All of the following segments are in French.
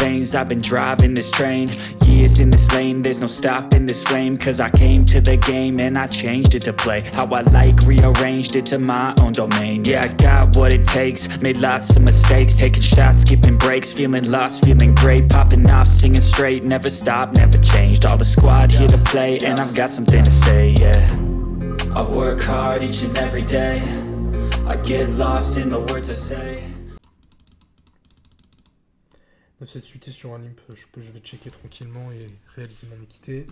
lanes, I've been driving this train. Years in this lane, there's no stopping this flame. Cause I came to the game and I changed it to play how I like, rearranged it to my own domain. Yeah, I got what it takes, made lots of mistakes, taking shots, skipping breaks, feeling lost, feeling great, popping off, singing straight, never stopped, never changed. All the squad here to play and I've got something to say, yeah. I work hard each and every day, I get lost in the words I say. 9-7 suité sur un limp, je vais checker tranquillement et réaliser mon équité.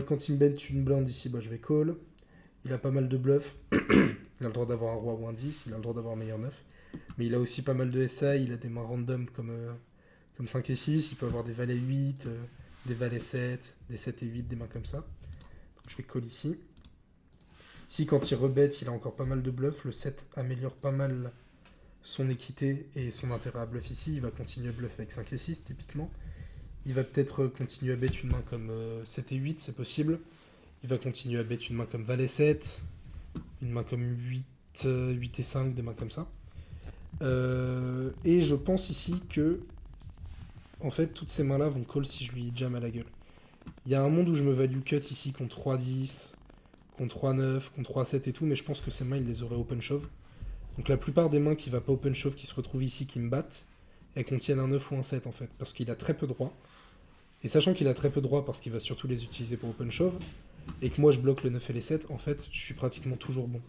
Quand il me bet une blinde ici, bah, je vais call. Il a pas mal de bluffs. Il a le droit d'avoir un roi ou un 10, il a le droit d'avoir un meilleur 9. Mais il a aussi pas mal de SI, il a des mains random comme 5 et 6, il peut avoir des valets 8, des valets 7, des 7 et 8, des mains comme ça. Donc je vais call ici. Ici, quand il rebête, il a encore pas mal de bluffs. Le 7 améliore pas mal son équité et son intérêt à bluff ici. Il va continuer à bluff avec 5 et 6, typiquement. Il va peut-être continuer à bet une main comme 7 et 8, c'est possible. Il va continuer à bet une main comme valet 7, une main comme 8 et 5, des mains comme ça. Et je pense ici que, en fait, toutes ces mains-là vont call si je lui jam à la gueule. Il y a un monde où je me value cut ici contre 3-10, contre 3-9, contre 3-7 et tout, mais je pense que ces mains, il les aurait open shove. Donc la plupart des mains qui va pas open shove, qui se retrouvent ici, qui me battent, elles contiennent un 9 ou un 7 en fait, parce qu'il a très peu de droits. Et sachant qu'il a très peu de droits, parce qu'il va surtout les utiliser pour open shove, et que moi je bloque le 9 et les 7, en fait, je suis pratiquement toujours bon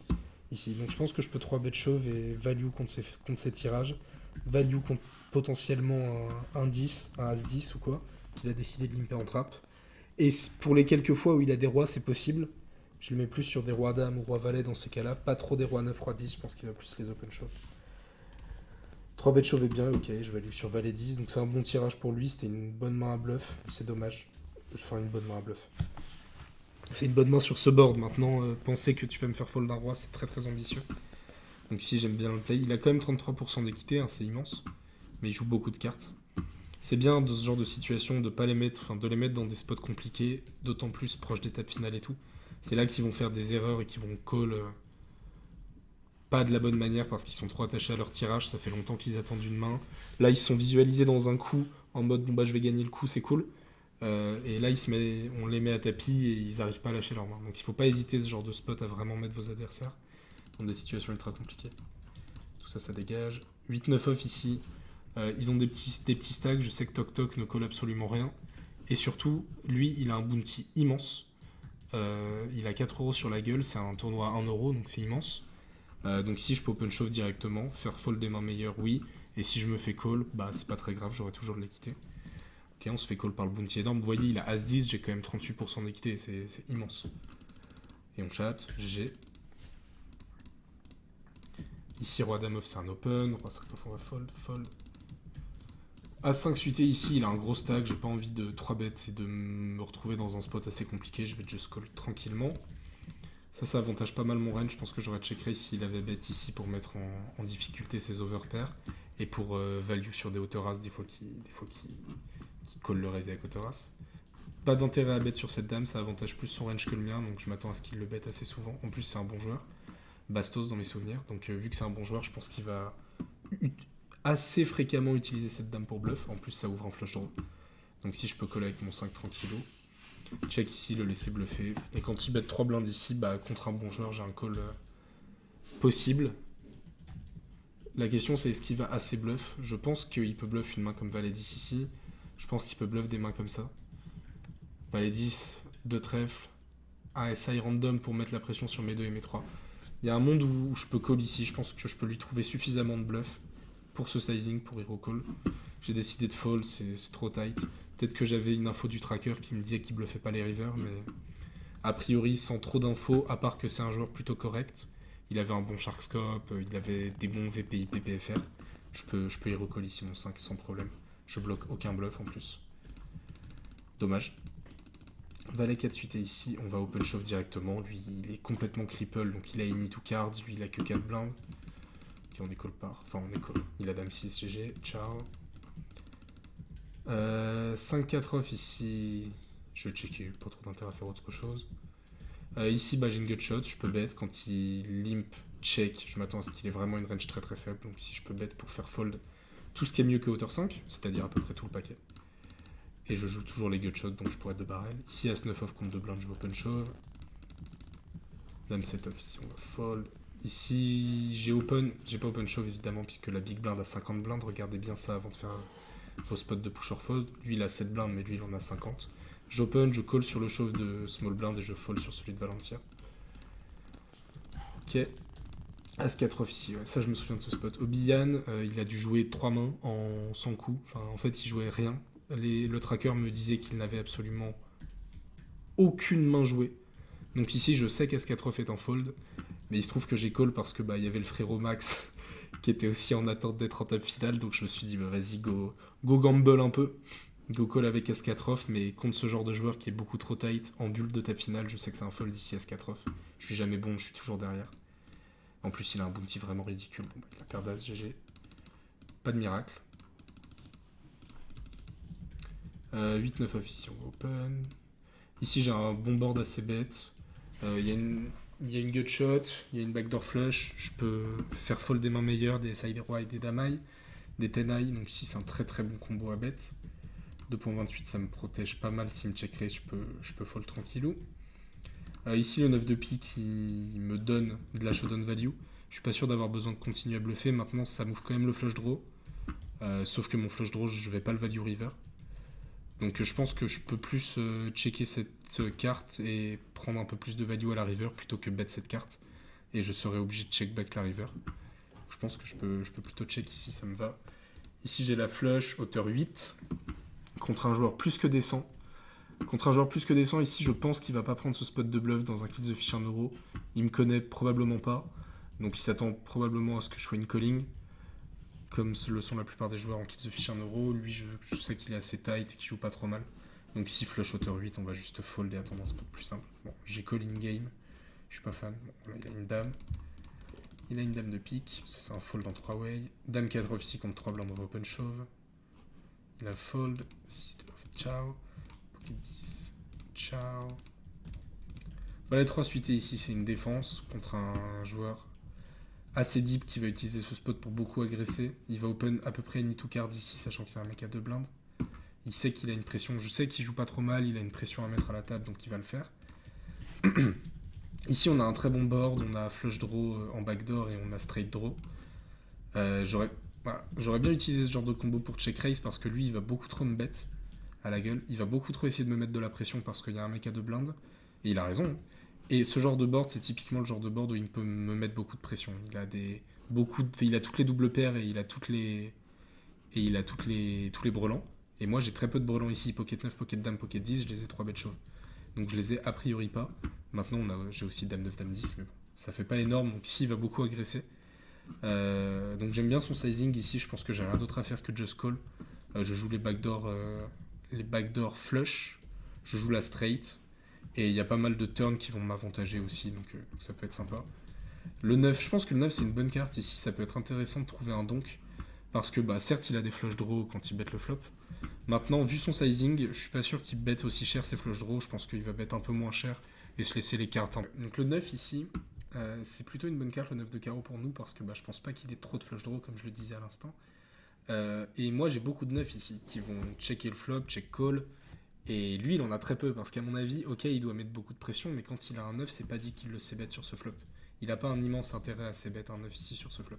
ici. Donc je pense que je peux 3 bet shove et value contre ces tirages, value contre potentiellement un 10, un as 10 ou quoi, qu'il a décidé de limper en trap. Et pour les quelques fois où il a des rois, c'est possible. Je le mets plus sur des rois dames ou rois valet dans ces cas-là. Pas trop des rois 9, roi 10, je pense qu'il va plus les open shove. 3 bet shove est bien, ok, je value sur valet 10. Donc c'est un bon tirage pour lui, c'était une bonne main à bluff. C'est dommage. Enfin, une bonne main à bluff. C'est une bonne main sur ce board. Maintenant, penser que tu vas me faire fold d'un roi, c'est très très ambitieux. Donc ici, j'aime bien le play. Il a quand même 33% d'équité, hein, c'est immense. Mais il joue beaucoup de cartes. C'est bien dans ce genre de situation de les mettre dans des spots compliqués, d'autant plus proche d'étape finale et tout. C'est là qu'ils vont faire des erreurs et qu'ils vont call pas de la bonne manière parce qu'ils sont trop attachés à leur tirage. Ça fait longtemps qu'ils attendent une main. Là, ils sont visualisés dans un coup en mode bon bah je vais gagner le coup, c'est cool. Et là, on les met à tapis et ils n'arrivent pas à lâcher leur main. Donc il faut pas hésiter ce genre de spot à vraiment mettre vos adversaires dans des situations ultra compliquées. Tout ça, ça dégage. 8-9 off ici. Ils ont des petits stacks. Je sais que Tok Tok ne colle absolument rien. Et surtout, lui, il a un bounty immense. Il a 4 euros sur la gueule. C'est un tournoi à 1 euro, donc c'est immense. Donc ici, je peux open shove directement. Faire fold des mains meilleures, oui. Et si je me fais call, bah c'est pas très grave, j'aurai toujours de l'équité. Ok, on se fait call par le bounty énorme. Vous voyez, il a As-10, j'ai quand même 38% d'équité. C'est immense. Et on chatte, GG. Ici, roi dame off, c'est un open. Roi 5 off, on va fold. As5 suité ici, il a un gros stack. J'ai pas envie de 3 bêtes et de me retrouver dans un spot assez compliqué. Je vais just call tranquillement. Ça avantage pas mal mon range. Je pense que j'aurais check raise s'il avait bet ici pour mettre en difficulté ses overpairs. Et pour value sur des hauteurs as, des fois qui call le raise avec hauteur as. Pas d'intérêt à bet sur cette dame, ça avantage plus son range que le mien. Donc je m'attends à ce qu'il le bet assez souvent. En plus, c'est un bon joueur. Bastos dans mes souvenirs. Donc vu que c'est un bon joueur, je pense qu'il va assez fréquemment utiliser cette dame pour bluff. En plus, ça ouvre un flush draw. Donc si je peux coller avec mon 5 tranquillou. Check ici, le laisser bluffer. Et quand il bet 3 blindes ici, bah, contre un bon joueur, j'ai un call possible. La question, c'est est-ce qu'il va assez bluff. Je pense qu'il peut bluff une main comme valet 10 ici. Je pense qu'il peut bluff des mains comme ça. Valet 10, 2 trèfles, un SI random pour mettre la pression sur mes 2 et mes 3. Il y a un monde où je peux call ici. Je pense que je peux lui trouver suffisamment de bluff pour ce sizing, pour hero call. J'ai décidé de fold, c'est trop tight. Peut-être que j'avais une info du tracker qui me disait qu'il bluffait pas les rivers, mais a priori, sans trop d'infos, à part que c'est un joueur plutôt correct, il avait un bon Sharkscope, il avait des bons VPI PPFR. Je peux hero call ici mon 5 sans problème. Je bloque aucun bluff en plus. Dommage. Valet 4 suité ici, on va open shove directement. Lui, il est complètement cripple, donc il a any 2 cards. Lui, il a que 4 blindes. Ok, on école pas. Enfin, on école. Il a dame 6 GG. Ciao. 5-4 off ici. Je vais checker, pas trop d'intérêt à faire autre chose. Ici, bah, j'ai une gutshot. Je peux bet. Quand il limp check, je m'attends à ce qu'il ait vraiment une range très très faible. Donc ici, je peux bet pour faire fold tout ce qui est mieux que hauteur 5, c'est-à-dire à peu près tout le paquet. Et je joue toujours les gutshot, donc je pourrais être de barrel. Ici, As 9 off contre 2 blindes, je vais open shove. Dame 7 off, ici on va fold. Ici, j'ai pas open shove évidemment, puisque la big blind a 50 blindes. Regardez bien ça avant de faire vos spots de push or fold. Lui, il a 7 blindes, mais lui, il en a 50. J'open, je call sur le shove de small blind et je fold sur celui de Valencia. Ok. As 4 off ici, ouais. Ça je me souviens de ce spot. Obiyan, il a dû jouer 3 mains en 100 coups. Enfin, en fait, il jouait rien. Le tracker me disait qu'il n'avait absolument aucune main jouée. Donc ici, je sais qu'As 4 off est en fold. Mais il se trouve que j'ai call parce que il y avait le frérot Max qui était aussi en attente d'être en table finale. Donc je me suis dit, vas-y, go gamble un peu. Go call avec As 4 off. Mais contre ce genre de joueur qui est beaucoup trop tight en bulle de table finale, je sais que c'est un fold ici As 4 off. Je suis jamais bon, je suis toujours derrière. En plus, il a un bounty vraiment ridicule. Bon, il a paire d'As, GG. Pas de miracle. 8-9 off ici, on va open. Ici, j'ai un bon board assez bête. Il y a une gutshot, il y a une backdoor flush. Je peux faire fold des mains meilleures, des side roi et des damailles, des tenailles. Donc ici, c'est un très très bon combo à bet. 2.28, ça me protège pas mal. S'il me check raise, je peux fold tranquillou. Ici, le 9 de pique, il me donne de la showdown value. Je suis pas sûr d'avoir besoin de continuer à bluffer. Maintenant, ça m'ouvre quand même le flush draw. Sauf que mon flush draw, je vais pas le value river. Donc je pense que je peux plus checker cette carte et prendre un peu plus de value à la river plutôt que bet cette carte. Et je serai obligé de check back la river. Je pense que je peux plutôt check ici, ça me va. Ici j'ai la flush, hauteur 8, contre un joueur plus que décent. Contre un joueur plus que décent, ici je pense qu'il va pas prendre ce spot de bluff dans un kill the fish 1 euro. Il me connaît probablement pas. Donc il s'attend probablement à ce que je sois une calling. Comme le sont la plupart des joueurs en kill the fish 1 euro. Lui je sais qu'il est assez tight et qu'il joue pas trop mal. Donc ici flush hauteur 8, on va juste fold et attendre un spot plus simple. Bon, j'ai call in game. Je suis pas fan. Bon, là il a une dame. Il a une dame de pique. Ça c'est un fold en 3 way. Dame 4 off ici contre 3 blancs, on va open shove. Il a fold. 6 off, ciao. Pocket 10, ciao. Les 3 suités ici, c'est une défense contre un joueur assez deep qui va utiliser ce spot pour beaucoup agresser. Il va open à peu près any 2 cards ici, sachant qu'il a un mec à 2 blindes. Il sait qu'il a une pression, je sais qu'il joue pas trop mal, il a une pression à mettre à la table, donc il va le faire. Ici, on a un très bon board, on a flush draw en backdoor et on a straight draw. J'aurais bien utilisé ce genre de combo pour check raise parce que lui, il va beaucoup trop me bet à la gueule. Il va beaucoup trop essayer de me mettre de la pression parce qu'il y a un mec à 2 blindes. Et il a raison. Et ce genre de board, c'est typiquement le genre de board où il peut me mettre beaucoup de pression. Il a toutes les doubles paires et il a tous les brelans. Et moi, j'ai très peu de brelans ici, pocket 9, pocket dame, pocket 10, je les ai 3 bêtes chauves. Donc je les ai a priori pas. Maintenant, j'ai aussi dame 9, dame 10, mais bon, ça fait pas énorme. Donc ici, il va beaucoup agresser. Donc j'aime bien son sizing ici. Je pense que j'ai rien d'autre à faire que just call. Je joue les backdoor flush. Je joue la straight. Et il y a pas mal de turns qui vont m'avantager aussi, donc ça peut être sympa. Le 9, je pense que le 9 c'est une bonne carte ici, ça peut être intéressant de trouver un donk. Parce que certes il a des flush draws quand il bet le flop. Maintenant, vu son sizing, je suis pas sûr qu'il bet aussi cher ses flush draws, je pense qu'il va bet un peu moins cher et se laisser les cartes. Donc le 9 ici, c'est plutôt une bonne carte, le 9 de carreau pour nous, parce que je pense pas qu'il ait trop de flush draws comme je le disais à l'instant. Et moi j'ai beaucoup de 9 ici, qui vont checker le flop, check call. Et lui, il en a très peu, parce qu'à mon avis, ok, il doit mettre beaucoup de pression, mais quand il a un 9, c'est pas dit qu'il le sait bet sur ce flop. Il a pas un immense intérêt à sait bet un 9 ici sur ce flop.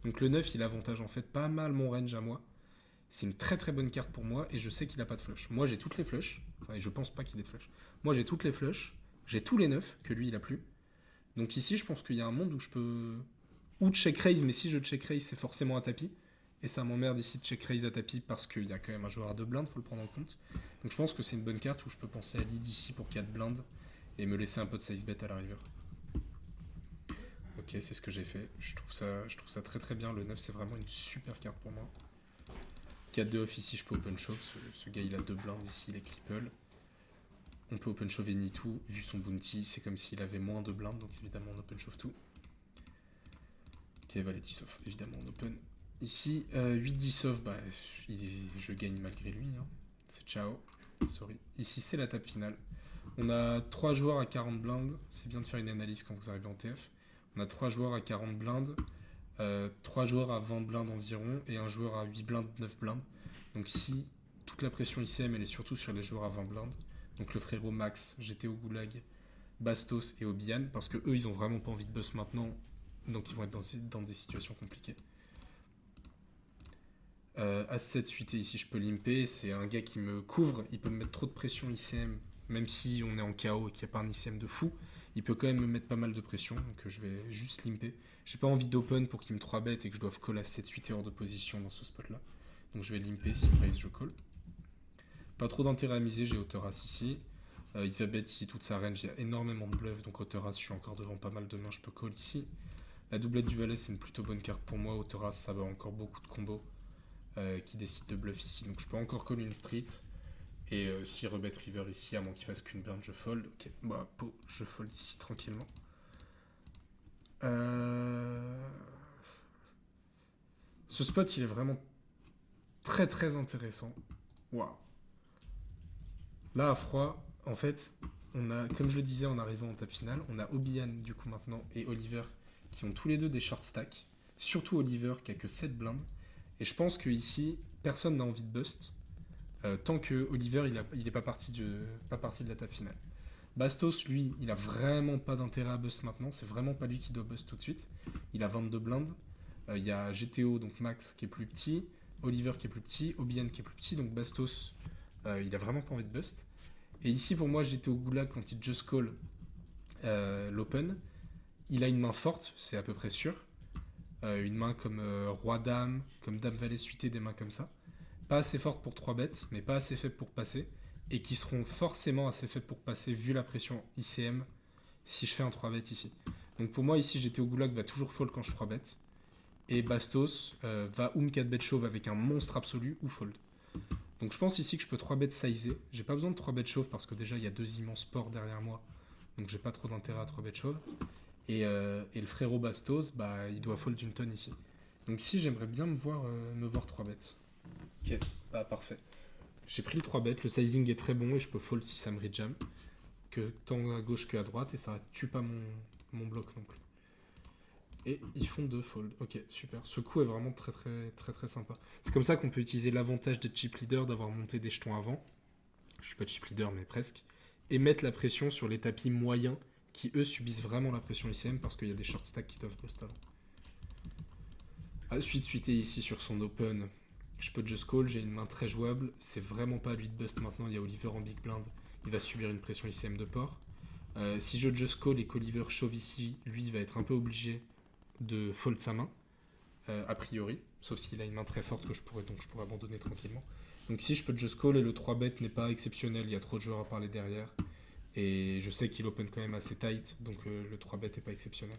Donc le 9, il avantage en fait pas mal mon range à moi. C'est une très très bonne carte pour moi, et je sais qu'il a pas de flush. Moi, j'ai toutes les flushs, et je pense pas qu'il ait de flush. Moi, j'ai toutes les flushs, j'ai tous les 9, que lui, il a plus. Donc ici, je pense qu'il y a un monde où je peux... Ou check raise, mais si je check raise, c'est forcément un tapis. Et ça m'emmerde ici de check raise à tapis parce qu'il y a quand même un joueur à 2 blindes, faut le prendre en compte. Donc je pense que c'est une bonne carte où je peux penser à lead ici pour 4 blindes et me laisser un peu de size bet à la river. Ok, c'est ce que j'ai fait. Je trouve ça très très bien. Le 9, c'est vraiment une super carte pour moi. 4-2 off ici, je peux open shove. Ce gars, il a 2 blindes ici, il est cripple. On peut open shove any tout. Vu son bounty, c'est comme s'il avait moins de blindes, donc évidemment on open shove tout. Ok, valet 10 off, évidemment on open. Ici, 8-10 off, je gagne malgré lui. Hein. C'est ciao. Sorry. Ici, c'est la table finale. On a 3 joueurs à 40 blindes. C'est bien de faire une analyse quand vous arrivez en TF. On a 3 joueurs à 40 blindes. 3 joueurs à 20 blindes environ et un joueur à 8 blindes, 9 blindes. Donc ici, toute la pression ICM, elle est surtout sur les joueurs à 20 blindes. Donc le frérot Max, GTO Goulag, Bastos et Obian, parce que eux, ils ont vraiment pas envie de bust maintenant, donc ils vont être dans des situations compliquées. As-7 suité ici, je peux limper. C'est un gars qui me couvre. Il peut me mettre trop de pression ICM, même si on est en KO et qu'il n'y a pas un ICM de fou. Il peut quand même me mettre pas mal de pression, donc je vais juste limper. J'ai pas envie d'open pour qu'il me 3 bet et que je doive call As-7 suité hors de position dans ce spot là. Donc je vais limper. S'il raise, je call. Pas trop d'intérêt à miser, j'ai hauteur As ici. Il va bet ici toute sa range, il y a énormément de bluff, donc hauteur As, je suis encore devant pas mal de mains, je peux call ici. La doublette du valet, c'est une plutôt bonne carte pour moi. Hauteur As, ça va encore beaucoup de combos qui décident de bluff ici. Donc je peux encore call une street. Et si rebet river ici, à moins qu'il fasse qu'une blinde, je fold. Ok, bah, je fold ici tranquillement. Ce spot, il est vraiment très très intéressant. Waouh. Là, à froid, en fait, on a, comme je le disais en arrivant en table finale, on a Obian du coup maintenant et Oliver qui ont tous les deux des short stacks. Surtout Oliver qui a que 7 blindes. Et je pense que ici, personne n'a envie de bust. Tant que Oliver il n'est pas parti de la table finale. Bastos, lui, il a vraiment pas d'intérêt à bust maintenant. C'est vraiment pas lui qui doit bust tout de suite. Il a 22 blindes. Il y a GTO, donc Max, qui est plus petit. Oliver qui est plus petit. Obian qui est plus petit. Donc Bastos, il a vraiment pas envie de bust. Et ici, pour moi, j'étais au Goulag quand il just call l'open. Il a une main forte, c'est à peu près sûr. Une main comme Roi-Dame, comme Dame-Valet suité, des mains comme ça. Pas assez forte pour 3 bêtes, mais pas assez faible pour passer. Et qui seront forcément assez faibles pour passer vu la pression ICM si je fais un 3 bet ici. Donc pour moi, ici, j'étais au Goulag, va toujours fold quand je 3 bet. Et Bastos va 4 bet chauve avec un monstre absolu ou fold. Donc je pense ici que je peux 3 bet sizer. J'ai pas besoin de 3 bet chauve parce que déjà il y a 2 immenses ports derrière moi. Donc j'ai pas trop d'intérêt à 3 bet chauve. Et le frérot Bastos, bah, il doit fold une tonne ici. Donc ici j'aimerais bien me voir 3 bêtes. Ok, bah parfait. J'ai pris le 3 bet, le sizing est très bon et je peux fold si ça me rejam. Que tant à gauche que à droite et ça tue pas mon bloc non plus. Et ils font 2 fold. Ok, super. Ce coup est vraiment très très très très sympa. C'est comme ça qu'on peut utiliser l'avantage d'être chip leader, d'avoir monté des jetons avant. Je suis pas chip leader mais presque. Et mettre la pression sur les tapis moyens qui eux subissent vraiment la pression ICM parce qu'il y a des short stacks qui doivent bust avant. Ensuite, suité ici sur son open, je peux just call, j'ai une main très jouable. C'est vraiment pas à lui de bust maintenant, il y a Oliver en big blind. Il va subir une pression ICM de port. Si je just call et qu'Oliver shove ici, lui il va être un peu obligé de fold sa main, a priori, sauf s'il a une main très forte que je pourrais abandonner tranquillement. Donc ici je peux just call et le 3 bet n'est pas exceptionnel, il y a trop de joueurs à parler derrière. Et je sais qu'il open quand même assez tight, donc le 3 bet n'est pas exceptionnel.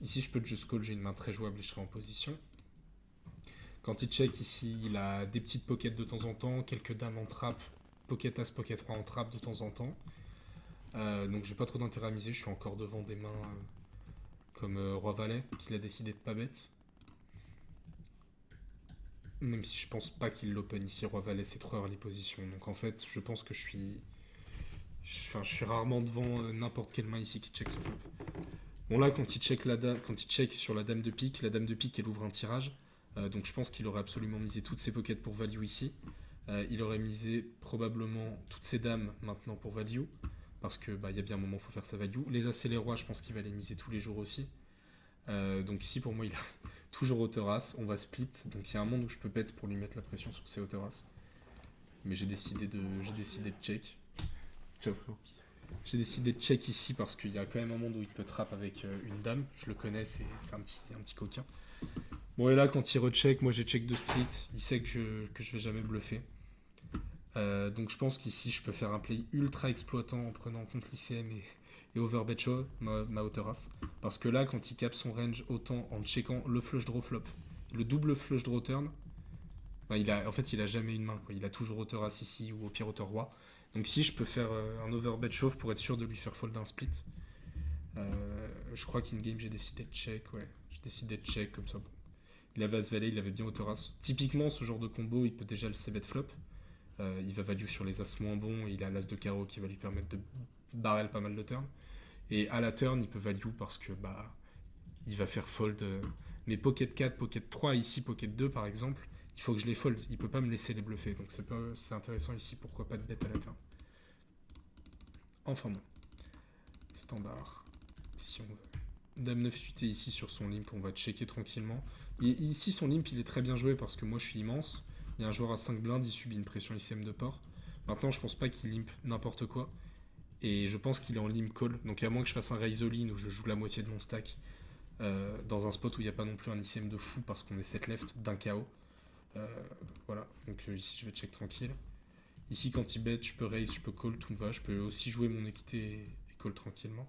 Ici je peux just call, j'ai une main très jouable et je serai en position. Quand il check ici, il a des petites pockets de temps en temps, quelques dames en trap, pocket as, pocket roi en trap de temps en temps. Donc j'ai pas trop d'intérêt à miser, je suis encore devant des mains comme Roi-Valet, qu'il a décidé de pas bet. Même si je pense pas qu'il l'open ici, Roi-Valet c'est trop early position. Donc en fait, je pense que je suis rarement devant n'importe quelle main ici qui check ce flop. Bon là, quand il check sur la dame de pique, elle ouvre un tirage. Donc je pense qu'il aurait absolument misé toutes ses pockets pour value ici. Il aurait misé probablement toutes ses dames maintenant pour value. Parce que y a bien un moment où il faut faire sa value. Les as et les rois, je pense qu'il va les miser tous les jours aussi. Donc ici pour moi il a toujours hauteur as. On va split. Donc il y a un monde où je peux bet pour lui mettre la pression sur ses hauteurs as. Mais j'ai décidé de check. Ciao frérot. J'ai décidé de check ici parce qu'il y a quand même un monde où il peut trap avec une dame. Je le connais, c'est un petit coquin. Bon et là quand il recheck, moi j'ai check de street. Il sait que je vais jamais bluffer. Donc je pense qu'ici je peux faire un play ultra exploitant en prenant en compte l'ICM et overbet show ma hauteur as. Parce que là quand il capte son range autant en checkant le flush draw flop, le double flush draw turn, il a jamais une main quoi. Il a toujours hauteur as ici ou au pire hauteur roi. Donc ici je peux faire un overbet shove pour être sûr de lui faire fold un split. Je crois qu'in game j'ai décidé de check, ouais. J'ai décidé de check comme ça. Bon. Il avait as valet, il avait bien hauteur as. Typiquement ce genre de combo il peut déjà le c-bet flop. Il va value sur les as moins bons, il a l'as de carreau qui va lui permettre de barrel pas mal de turn. Et à la turn, il peut value parce que il va faire fold Mais pocket 4, pocket 3, ici pocket 2 par exemple, il faut que je les fold. Il peut pas me laisser les bluffer. Donc c'est intéressant ici, pourquoi pas de bet à la turn. Enfin bon. Standard. Si on veut. Dame 9 suité ici sur son limp, on va checker tranquillement. Et ici son limp il est très bien joué parce que moi je suis immense. Il y a un joueur à 5 blindes, il subit une pression ICM de port. Maintenant je pense pas qu'il limp n'importe quoi. Et je pense qu'il est en limp call. Donc à moins que je fasse un raise all-in où je joue la moitié de mon stack. Dans un spot où il n'y a pas non plus un ICM de fou parce qu'on est 7 left d'un KO. Voilà, donc ici je vais check tranquille. Ici quand il bet, je peux raise, je peux call, tout me va. Je peux aussi jouer mon équité et call tranquillement.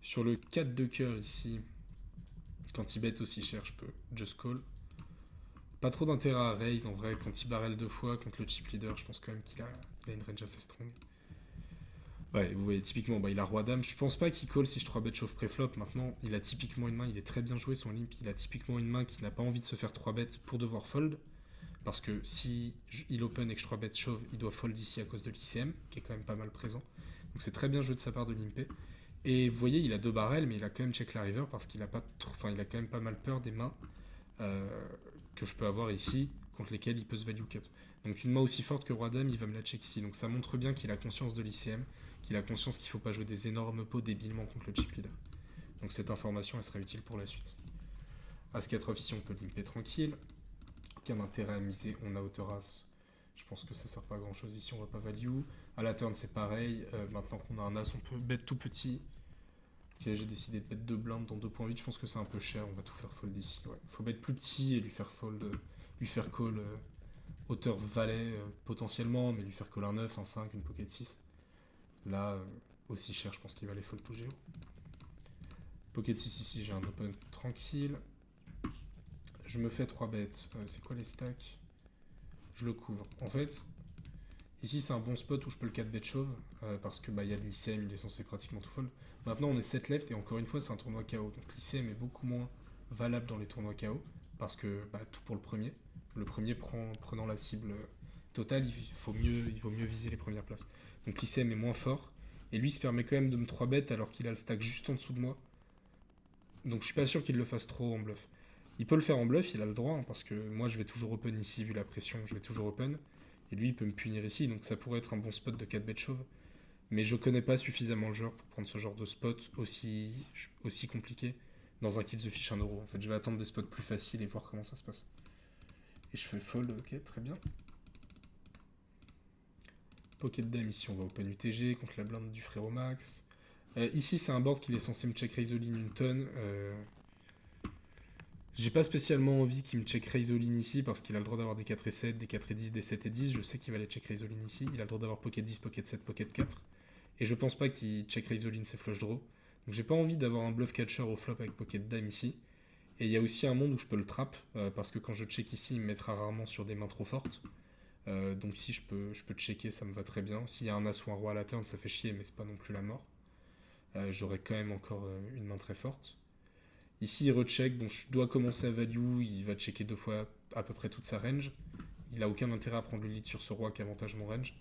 Sur le 4 de cœur ici, quand il bet aussi cher, je peux just call. Pas trop d'intérêt à raise en vrai, quand il barrel 2 fois contre le chip leader, je pense quand même qu'il a une range assez strong. Ouais, vous voyez, typiquement, il a roi-dame. Je pense pas qu'il call si je 3-bet chauffe pré-flop. Maintenant, il a typiquement une main, il est très bien joué son limp. Il a typiquement une main qui n'a pas envie de se faire 3-bet pour devoir fold. Parce que si il open et que je 3-bet chauve, il doit fold ici à cause de l'ICM, qui est quand même pas mal présent. Donc c'est très bien joué de sa part de limper. Et vous voyez, il a 2 barrels, mais il a quand même check la river parce qu'il a pas il a quand même pas mal peur des mains que je peux avoir ici, contre lesquelles il peut se value cut. Donc une main aussi forte que roi-dame, il va me la check ici. Donc ça montre bien qu'il a conscience de l'ICM, qu'il a conscience qu'il ne faut pas jouer des énormes pots débilement contre le chip leader. Donc cette information, elle sera utile pour la suite. As-4 off ici, on peut limper tranquille. Aucun intérêt à miser, on a hauteur as. Je pense que ça sert pas à grand chose ici, on va pas value. À la turn, c'est pareil. Maintenant qu'on a un as, on peut bet tout petit. Ok, j'ai décidé de bet 2 blindes dans 2.8. Je pense que c'est un peu cher, on va tout faire fold ici. Ouais. Faut bet plus petit et lui faire fold, lui faire call hauteur valet potentiellement, mais lui faire call un 9, un 5, une pocket 6. Là, aussi cher, je pense qu'il va les fold tout géo. Pocket 6 ici, j'ai un open tranquille. Je me fais 3 bêtes. C'est quoi les stacks? Je le couvre. En fait, ici c'est un bon spot où je peux le 4 bet chauve, parce que y a de l'ICM, il est censé pratiquement tout fold. Maintenant on est 7 left et encore une fois c'est un tournoi KO. Donc l'ICM est beaucoup moins valable dans les tournois KO, parce que tout pour le premier. Le premier prenant la cible totale, il vaut mieux viser les premières places. Donc l'ICM est moins fort, et lui se permet quand même de me 3 bet alors qu'il a le stack juste en dessous de moi. Donc je suis pas sûr qu'il le fasse trop en bluff. Il peut le faire en bluff, il a le droit, parce que moi je vais toujours open ici, vu la pression, je vais toujours open. Et lui il peut me punir ici, donc ça pourrait être un bon spot de 4 bet chauve. Mais je connais pas suffisamment le joueur pour prendre ce genre de spot aussi compliqué dans un kit the fish 1€. En fait je vais attendre des spots plus faciles et voir comment ça se passe. Et je fais fold, ok, très bien. Pocket dame, ici on va open UTG contre la blinde du frérot Max. Ici c'est un board qu'il est censé me check raise all in une tonne. J'ai pas spécialement envie qu'il me check raise all in ici parce qu'il a le droit d'avoir des 4 et 7, des 4 et 10, des 7 et 10. Je sais qu'il va les check raise all in ici. Il a le droit d'avoir pocket 10, pocket 7, pocket 4. Et je pense pas qu'il check raise all in ses flush draw. Donc j'ai pas envie d'avoir un bluff catcher au flop avec pocket dame ici. Et il y a aussi un monde où je peux le trap parce que quand je check ici, il me mettra rarement sur des mains trop fortes. Donc ici je peux checker, ça me va très bien. S'il y a un as ou un roi à la turn, ça fait chier, mais c'est pas non plus la mort. J'aurai quand même encore une main très forte. Ici il recheck, bon je dois commencer à value, il va checker 2 fois à peu près toute sa range. Il a aucun intérêt à prendre le lead sur ce roi qui avantage mon range.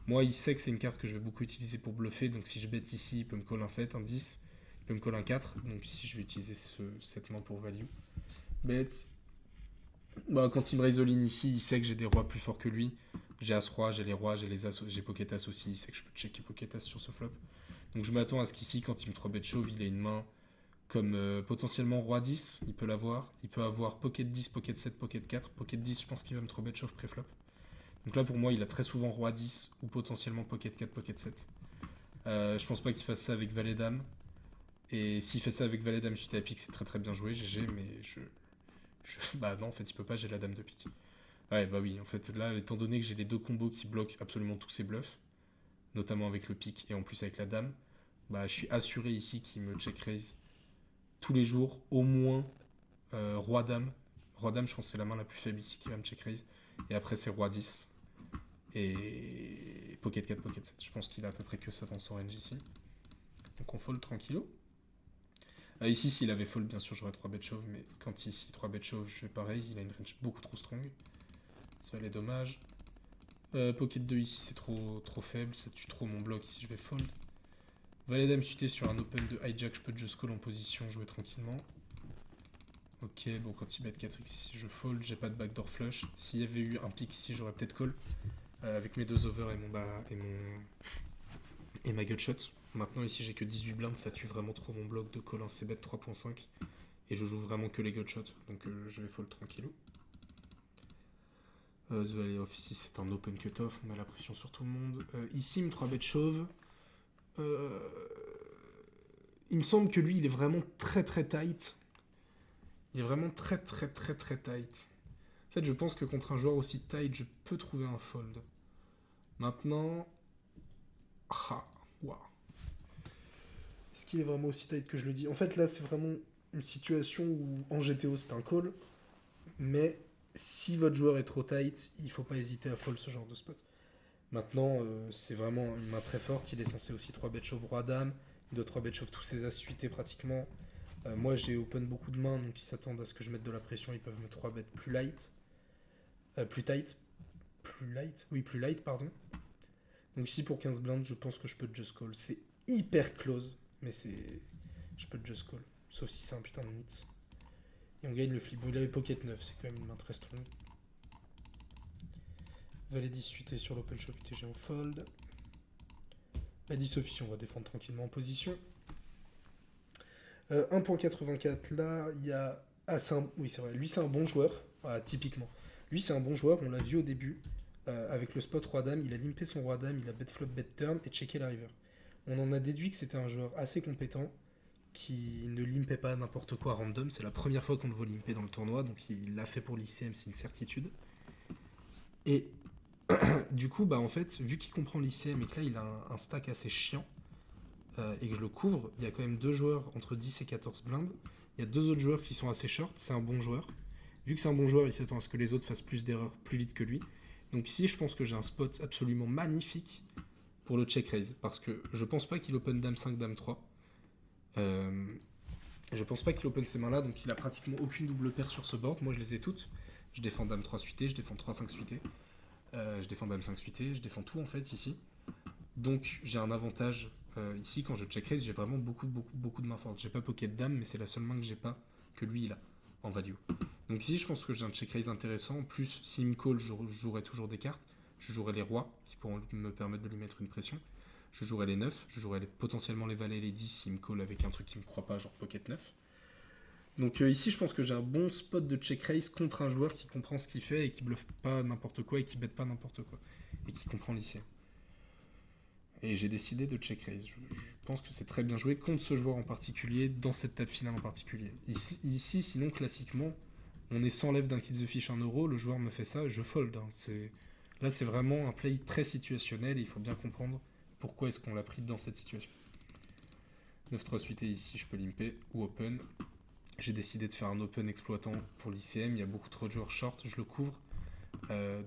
Moi il sait que c'est une carte que je vais beaucoup utiliser pour bluffer, donc si je bet ici, il peut me call un 7, un 10, il peut me call un 4, donc ici je vais utiliser cette main pour value. Bet. Quand il me raise all-in ici, il sait que j'ai des rois plus forts que lui. J'ai as-roi, j'ai les rois, j'ai les as, j'ai pocket as aussi, il sait que je peux checker pocket as sur ce flop. Donc je m'attends à ce qu'ici, quand il me 3-bet chauve, il ait une main comme potentiellement roi 10, il peut l'avoir. Il peut avoir pocket 10, pocket 7, pocket 4. Pocket 10, je pense qu'il va me 3-bet chauve pré-flop. Donc là, pour moi, il a très souvent roi 10 ou potentiellement pocket 4, pocket 7. Je pense pas qu'il fasse ça avec valet dame. Et s'il fait ça avec valet dame suite à pique, c'est très très bien joué, GG, mais non, en fait, il peut pas, j'ai la dame de pique. Ouais, oui, en fait, là, étant donné que j'ai les 2 combos qui bloquent absolument tous ses bluffs, notamment avec le pique et en plus avec la dame, je suis assuré ici qu'il me check raise tous les jours, au moins roi-dame. Roi-dame, je pense que c'est la main la plus faible ici qui va me check raise. Et après, c'est roi 10. Et pocket 4, pocket 7. Je pense qu'il a à peu près que ça dans son range ici. Donc on fold tranquillo. Ici, s'il avait fold, bien sûr, j'aurais 3 bet chauve. Mais quand ici, 3 bet chauve, je vais pas raise. Il a une range beaucoup trop strong. Ça va les dommages. Pocket 2 ici, c'est trop faible. Ça tue trop mon bloc. Ici, je vais fold. Valet dame suité sur un open de hijack, je peux just call en position, jouer tranquillement. Ok, bon, quand il bet 4x ici, je fold, j'ai pas de backdoor flush. S'il y avait eu un pick ici, j'aurais peut-être call. Avec mes 2 over et ma gutshot. Maintenant, ici, j'ai que 18 blindes, ça tue vraiment trop mon bloc de call 1 c bet 3.5. Et je joue vraiment que les gutshots, donc je vais fold tranquillou. The Valley Off, ici, c'est un open cutoff, on met la pression sur tout le monde. Ici, il me 3 bet chauve. Il me semble que lui, il est vraiment très très tight. Il est vraiment très très très très tight. En fait, je pense que contre un joueur aussi tight, je peux trouver un fold. Maintenant... Ah, waouh. Est-ce qu'il est vraiment aussi tight que je le dis? En fait, là, c'est vraiment une situation où en GTO, c'est un call. Mais si votre joueur est trop tight, il faut pas hésiter à fold ce genre de spot. Maintenant, c'est vraiment une main très forte. Il est censé aussi 3 bet chauve roi dame. Il doit 3 bet chauve tous ses as suités pratiquement. Moi, j'ai open beaucoup de mains, donc ils s'attendent à ce que je mette de la pression. Ils peuvent me 3 bet plus light. Plus tight. Plus light? Oui, plus light, pardon. Donc ici, pour 15 blindes, je pense que je peux just call. C'est hyper close, mais c'est... Je peux just call. Sauf si c'est un putain de nit. Et on gagne le flip. Bon, il avait pocket 9, c'est quand même une main très strong. Valet 18 et sur l'open shop UTG en fold. La 10 officier, on va défendre tranquillement en position. 1.84, là, il y a... Ah, oui, c'est vrai. Lui, c'est un bon joueur. Ah, typiquement. Lui, c'est un bon joueur. On l'a vu au début. Avec le spot roi-dame, il a limpé son roi-dame, il a bet flop, bet turn et checké la river. On en a déduit que c'était un joueur assez compétent qui ne limpait pas n'importe quoi random. C'est la première fois qu'on le voit limper dans le tournoi, donc il l'a fait pour l'ICM, c'est une certitude. Et du coup, bah en fait, vu qu'il comprend l'ICM et que là il a un stack assez chiant et que je le couvre, il y a quand même 2 joueurs entre 10 et 14 blindes. Il y a 2 autres joueurs qui sont assez short, c'est un bon joueur. Vu que c'est un bon joueur, il s'attend à ce que les autres fassent plus d'erreurs plus vite que lui. Donc ici, je pense que j'ai un spot absolument magnifique pour le check raise. Parce que je pense pas qu'il open dame 5, dame 3. Je pense pas qu'il open ces mains-là, donc il a pratiquement aucune double paire sur ce board. Moi, je les ai toutes. Je défends dame 3 suité, je défends 3, 5 suité. Je défends dame 5 suité, je défends tout en fait ici. Donc j'ai un avantage ici quand je check raise, j'ai vraiment beaucoup de mains fortes. J'ai pas pocket dame, mais c'est la seule main que j'ai pas, que lui il a en value. Donc ici je pense que j'ai un check raise intéressant. En plus, s'il me call, je jouerai toujours des cartes. Je jouerai les rois qui pourront me permettre de lui mettre une pression. Je jouerai les 9, je jouerai potentiellement les valets et les 10 s'il me call avec un truc qui me croit pas, genre pocket 9. Donc ici, je pense que j'ai un bon spot de check raise contre un joueur qui comprend ce qu'il fait et qui bluffe pas n'importe quoi et qui bête pas n'importe quoi. Et qui comprend l'ICM. Et j'ai décidé de check raise. Je pense que c'est très bien joué contre ce joueur en particulier, dans cette table finale en particulier. Ici sinon, classiquement, on est sans lève d'un kill the fish 1 euro, le joueur me fait ça, je fold. Hein. Là, c'est vraiment un play très situationnel et il faut bien comprendre pourquoi est-ce qu'on l'a pris dans cette situation. 9-3 suité ici, je peux limper ou open. J'ai décidé de faire un open exploitant pour l'ICM, il y a beaucoup trop de joueurs short, je le couvre.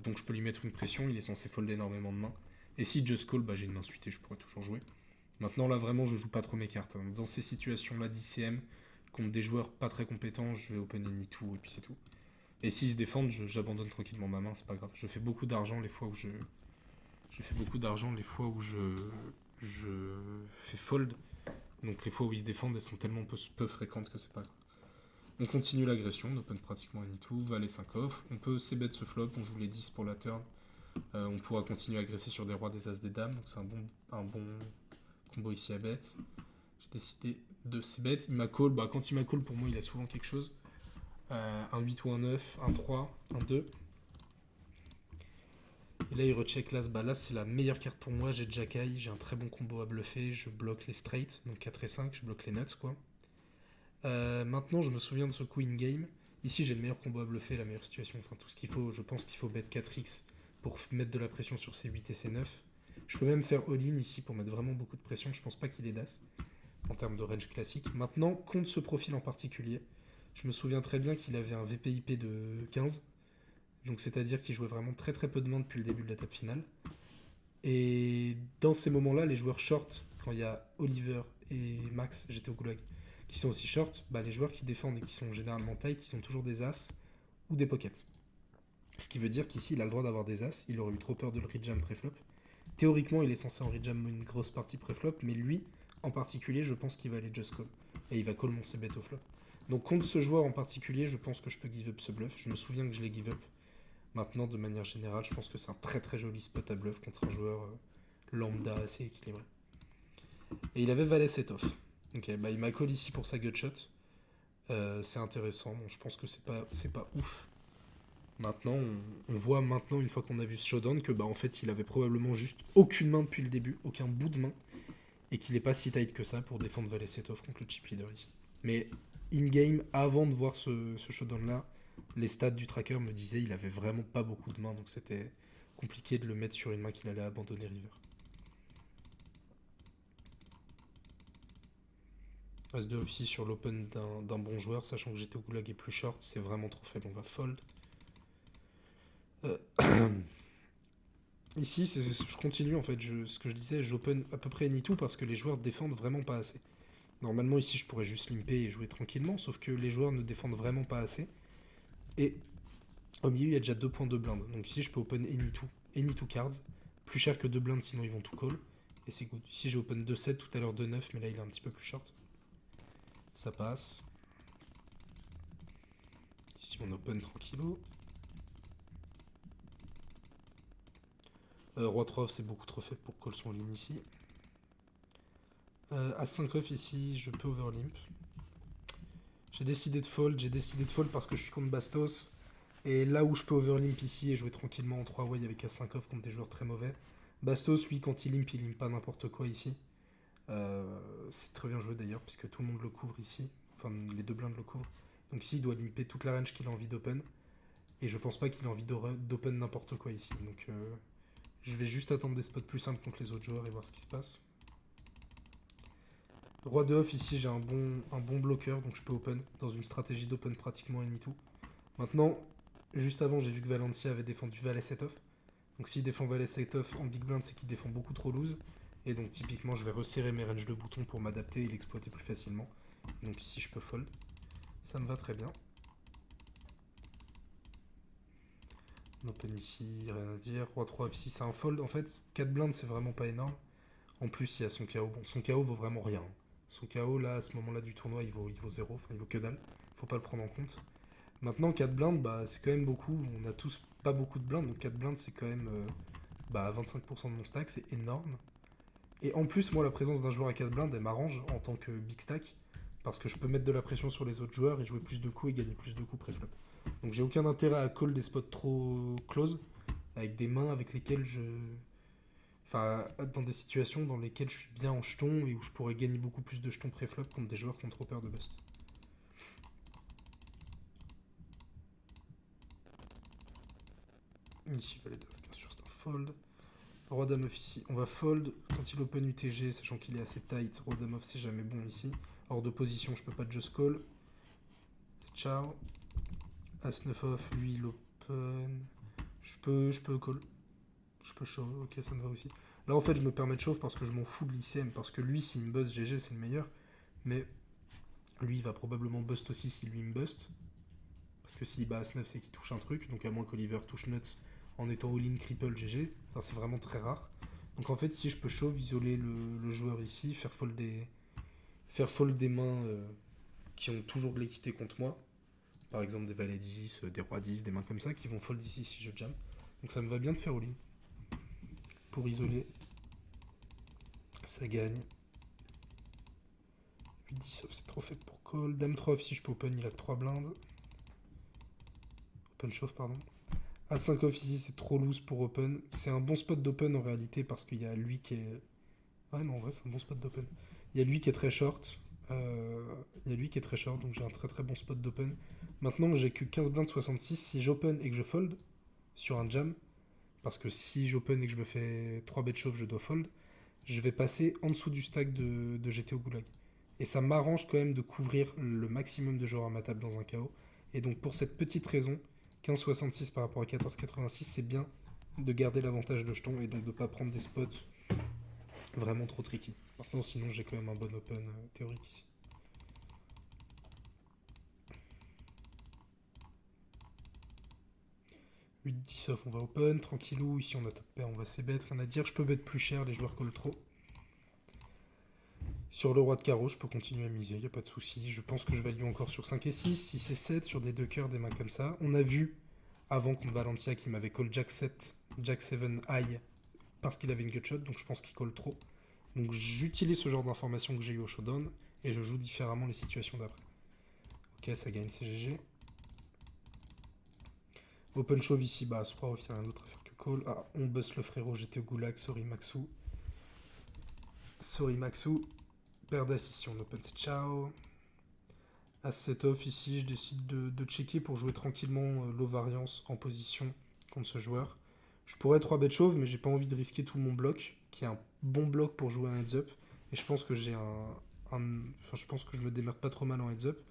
Donc je peux lui mettre une pression, il est censé fold énormément de mains. Et si just call, bah j'ai une main suitée, je pourrais toujours jouer. Maintenant là vraiment je joue pas trop mes cartes. Hein. Dans ces situations-là d'ICM, contre des joueurs pas très compétents, je vais open any tout et puis c'est tout. Et s'ils se défendent, j'abandonne tranquillement ma main, c'est pas grave. Je fais beaucoup d'argent les fois où je fais fold. Donc les fois où ils se défendent, elles sont tellement peu fréquentes que c'est pas grave. On continue l'agression, on open pratiquement any tout, valet 5 off. On peut c-bet ce flop, on joue les 10 pour la turn. On pourra continuer à agresser sur des rois, des as, des dames. Donc c'est un bon combo ici à bet. J'ai décidé de c-bet. Il m'a call, bah quand il m'a call pour moi il a souvent quelque chose. Un 8 ou un 9, un 3, un 2. Et là il recheck l'as, bah l'as c'est la meilleure carte pour moi, j'ai jack-high, j'ai un très bon combo à bluffer, je bloque les straight, donc 4 et 5, je bloque les nuts quoi. Maintenant je me souviens de ce coup in-game, ici j'ai le meilleur combo à bluffer, la meilleure situation, enfin tout ce qu'il faut, je pense qu'il faut bet 4x pour mettre de la pression sur ses 8 et ses 9. Je peux même faire all-in ici pour mettre vraiment beaucoup de pression, je pense pas qu'il ait d'as en termes de range classique. Maintenant, contre ce profil en particulier, je me souviens très bien qu'il avait un VPIP de 15, donc c'est-à-dire qu'il jouait vraiment très très peu de mains depuis le début de la table finale. Et dans ces moments-là, les joueurs short, quand il y a Oliver et Max, j'étais au Goulag, qui sont aussi short, bah les joueurs qui défendent et qui sont généralement tight, ils ont toujours des as ou des pockets. Ce qui veut dire qu'ici, il a le droit d'avoir des as, il aurait eu trop peur de le rejam pré-flop. Théoriquement, il est censé en rejam une grosse partie pré-flop, mais lui, en particulier, je pense qu'il va aller just call. Et il va call mon c-bet au flop. Donc contre ce joueur en particulier, je pense que je peux give up ce bluff. Je me souviens que je l'ai give up. Maintenant, de manière générale, je pense que c'est un très très joli spot à bluff contre un joueur lambda assez équilibré. Et il avait valet 7 off. Ok, bah il m'a call ici pour sa gutshot. C'est intéressant. Bon, je pense que c'est pas ouf. Maintenant, on voit maintenant, une fois qu'on a vu ce showdown, que bah en fait, il avait probablement juste aucune main depuis le début, aucun bout de main, et qu'il est pas si tight que ça pour défendre valet 7 off contre le chip leader ici. Mais in-game, avant de voir ce showdown-là, les stats du tracker me disaient qu'il avait vraiment pas beaucoup de mains, donc c'était compliqué de le mettre sur une main qu'il allait abandonner river. As-2 aussi sur l'open d'un bon joueur, sachant que j'étais au goulag et plus short, c'est vraiment trop faible, on va fold. Ici, je continue en fait, ce que je disais, j'open à peu près any tout parce que les joueurs défendent vraiment pas assez. Normalement ici je pourrais juste limper et jouer tranquillement, sauf que les joueurs ne défendent vraiment pas assez. Et au milieu il y a déjà 2 points de blinde, donc ici je peux open any two cards, plus cher que 2 blindes sinon ils vont tout call. Et c'est good. Ici j'ai open 2-7 tout à l'heure 2-9, mais là il est un petit peu plus short. Ça passe. Ici on open tranquillou. Roi 3 off c'est beaucoup trop faible pour call son ligne ici. As5 off ici je peux overlimp. J'ai décidé de fold parce que je suis contre Bastos. Et là où je peux overlimp ici et jouer tranquillement en 3 way avec As5 off contre des joueurs très mauvais. Bastos, lui, quand il limp pas n'importe quoi ici. C'est très bien joué d'ailleurs, puisque tout le monde le couvre ici. Enfin, les 2 blindes le couvrent. Donc ici, il doit limper toute la range qu'il a envie d'open. Et je pense pas qu'il a envie d'open n'importe quoi ici. Donc je vais juste attendre des spots plus simples contre les autres joueurs et voir ce qui se passe. Roi de off, ici j'ai un bon bloqueur, donc je peux open dans une stratégie d'open pratiquement any tout. Maintenant, juste avant, j'ai vu que Valencia avait défendu valet 7 off. Donc s'il défend valet 7 off en big blind, c'est qu'il défend beaucoup trop loose. Et donc typiquement, je vais resserrer mes ranges de boutons pour m'adapter et l'exploiter plus facilement. Et donc ici, je peux fold. Ça me va très bien. On open ici, rien à dire. Roi 3 off, ici c'est un fold. En fait, 4 blindes, c'est vraiment pas énorme. En plus, il y a son KO. Bon, son KO vaut vraiment rien. Son KO, là, à ce moment-là du tournoi, il vaut 0. Enfin, il vaut que dalle. Faut pas le prendre en compte. Maintenant, 4 blindes, bah, c'est quand même beaucoup. On a tous pas beaucoup de blindes, donc 4 blindes, c'est quand même 25% de mon stack. C'est énorme. Et en plus, moi, la présence d'un joueur à 4 blindes, elle m'arrange en tant que big stack. Parce que je peux mettre de la pression sur les autres joueurs et jouer plus de coups et gagner plus de coups pré-flop. Donc j'ai aucun intérêt à call des spots trop close, avec des mains avec lesquelles Enfin, dans des situations dans lesquelles je suis bien en jetons et où je pourrais gagner beaucoup plus de jetons pré-flop contre des joueurs qui ont trop peur de bust. Ici, valet de off, bien sûr, c'est un fold. Roi dame off ici, on va fold quand il open UTG, sachant qu'il est assez tight. Roi dame off, c'est jamais bon ici. Hors de position, je peux pas just call. C'est ciao. As 9 off, lui il open. Je peux call. Je peux shove, ok, ça me va aussi. Là en fait, je me permets de shove parce que je m'en fous de l'ICM. Parce que lui, s'il me bust GG, c'est le meilleur. Mais lui, il va probablement bust aussi si lui me bust. Parce que s'il bat As 9, c'est qu'il touche un truc. Donc à moins qu'Oliver touche nuts en étant all-in cripple GG. Enfin, c'est vraiment très rare. Donc en fait, si je peux shove, isoler le joueur ici, faire fold des mains qui ont toujours de l'équité contre moi. Par exemple des valets 10, des rois 10, des mains comme ça qui vont fold ici si je jam. Donc ça me va bien de faire all-in. Pour isoler. Ça gagne. 8-10 off, c'est trop faible pour call. Dame 3 off, si je peux open, il a que 3 blindes. Open shove, pardon. A5 off ici, c'est trop loose pour open. C'est un bon spot d'open en réalité parce qu'il y a lui qui est... Ouais, non, en vrai, c'est un bon spot d'open. Il y a lui qui est très short. Donc j'ai un très très bon spot d'open. Maintenant, j'ai que 15 blindes 66. Si j'open et que je fold sur un jam, parce que si j'open et que je me fais 3 bêtes chauves, je dois fold, je vais passer en dessous du stack de GT au goulag. Et ça m'arrange quand même de couvrir le maximum de joueurs à ma table dans un KO. Et donc pour cette petite raison, 15,66 par rapport à 14,86, c'est bien de garder l'avantage de jeton et donc de ne pas prendre des spots vraiment trop tricky. Maintenant, sinon, j'ai quand même un bon open théorique ici. « 8-10 off, on va open, tranquillou. Ici, on a top pair, on va c-bet, rien à dire. Je peux bet plus cher, les joueurs call trop. Sur le roi de carreau, je peux continuer à miser, il n'y a pas de souci. Je pense que je value encore sur 5 et 6, 6 et 7, sur des deux cœurs, des mains comme ça. On a vu, avant contre Valencia, qu'il m'avait call Jack 7, Jack 7 high, parce qu'il avait une gutshot, donc je pense qu'il call trop. Donc j'utilise ce genre d'informations que j'ai eu au showdown, et je joue différemment les situations d'après. Ok, ça gagne CGG. Open shove ici, bah As-Roi, il n'y a rien d'autre à faire que call. Ah, on bust le frérot, j'étais au goulag, sorry Maxou. Sorry Maxou. Paire d'As ici, on open, c'est ciao. As set off ici, je décide de checker pour jouer tranquillement low variance en position contre ce joueur. Je pourrais 3 bet chauve, mais j'ai pas envie de risquer tout mon bloc, qui est un bon bloc pour jouer un heads up. Et je pense que j'ai enfin, je pense que je me démerde pas trop mal en heads up.